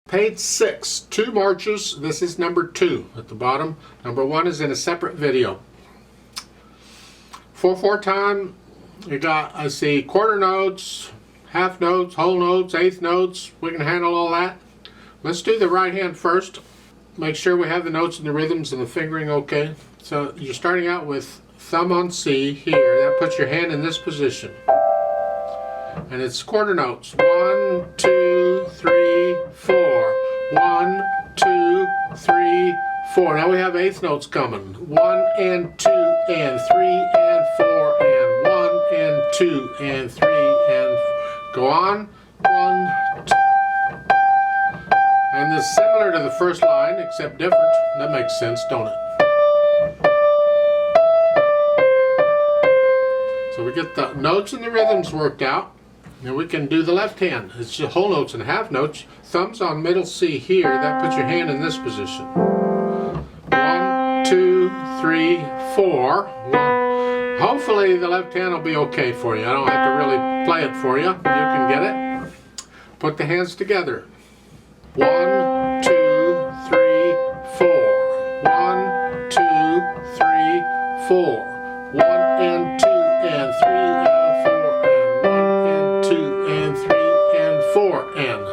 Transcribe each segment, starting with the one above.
Page 6, 2 marches. This is number 2 at the bottom. Number 1 is in a separate video. 4/4 time, you got, I see, quarter notes, half notes, whole notes, eighth notes. We can handle all that. Let's do the right hand first. Make sure we have the notes and the rhythms and the fingering okay. So you're starting out with thumb on C here. That puts your hand in this position. And it's quarter notes. 1, 2, 3, 4. 1, 2, 3, 4. Now we have eighth notes coming. 1 and 2 and 3 and 4 and 1 and 2 and 3 and go on. 1, 2. And this is similar to the first line except different. That makes sense, don't it? So we get the notes and the rhythms worked out. Now we can do the left hand. It's just whole notes and half notes. Thumbs on middle C here. That puts your hand in this position. 1, 2, 3, 4. 1. Hopefully the left hand will be okay for you. I don't have to really play it for you. You can get it. Put the hands together. 1, 2, 3, 4. 1, 2, 3, 4. 1 and 2 and 3 and 4 and 1 and 2 and 3 and 4 and.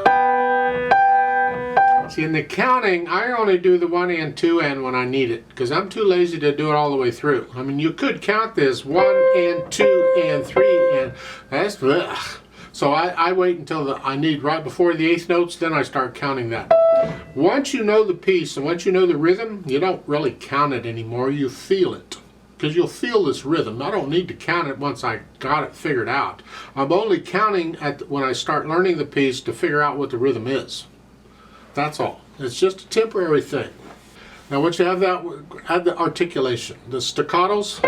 See, in the counting, I only do the 1 and 2 and when I need it because I'm too lazy to do it all the way through. I mean, you could count this 1 and 2 and 3 and that's ugh. So I wait until I need right before the eighth notes, then I start counting that. Once you know the piece and once you know the rhythm, you don't really count it anymore, you feel it. Because you'll feel this rhythm. I don't need to count it once I got it figured out. I'm only counting when I start learning the piece to figure out what the rhythm is. That's all. It's just a temporary thing. Now once you have that, add the articulation. The staccatos,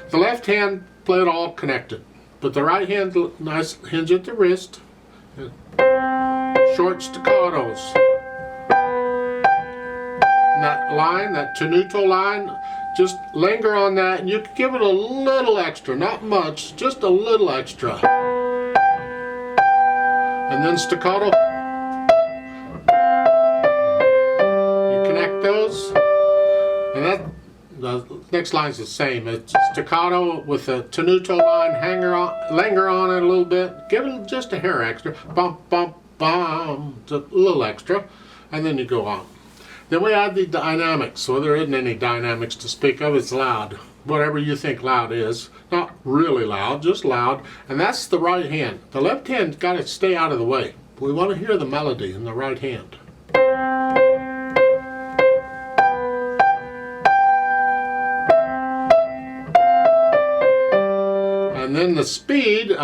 the left hand play it all connected. But the right hand, nice hinge at the wrist. Short staccatos. And that line, that tenuto line, just linger on that and you can give it a little extra, not much, just a little extra. And then staccato. You connect those. And that, the next line's the same. It's staccato with a tenuto line, linger on it a little bit. Give it just a hair extra. Bump, bump, bump. A little extra. And then you go on. Then we add the dynamics. So there isn't any dynamics to speak of. It's loud. Whatever you think loud is. Not really loud, just loud. And that's the right hand. The left hand's got to stay out of the way. We want to hear the melody in the right hand. And then the speed,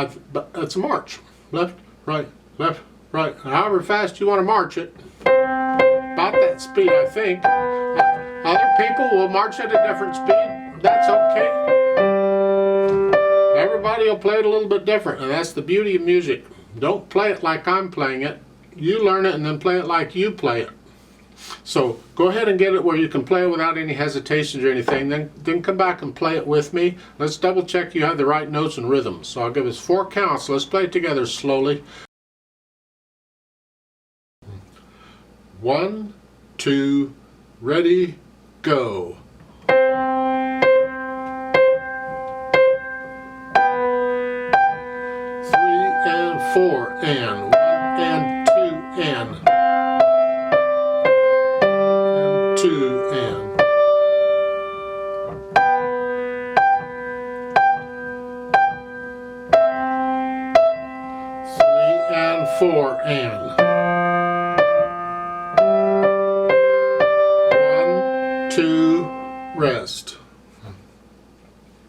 it's a march. Left, right, left, right. However fast you want to march it. About that speed, I think. Other people will march at a different speed. That's okay. Everybody will play it a little bit different, and that's the beauty of music. Don't play it like I'm playing it. You learn it and then play it like you play it. So go ahead and get it where you can play it without any hesitations or anything. Then come back and play it with me. Let's double check you have the right notes and rhythms. So I'll give us 4 counts. Let's play it together slowly. 1, 2, ready, go. 3 and 4 and 1 and 2 and 2 and 3 and 4 and 1, 2, rest.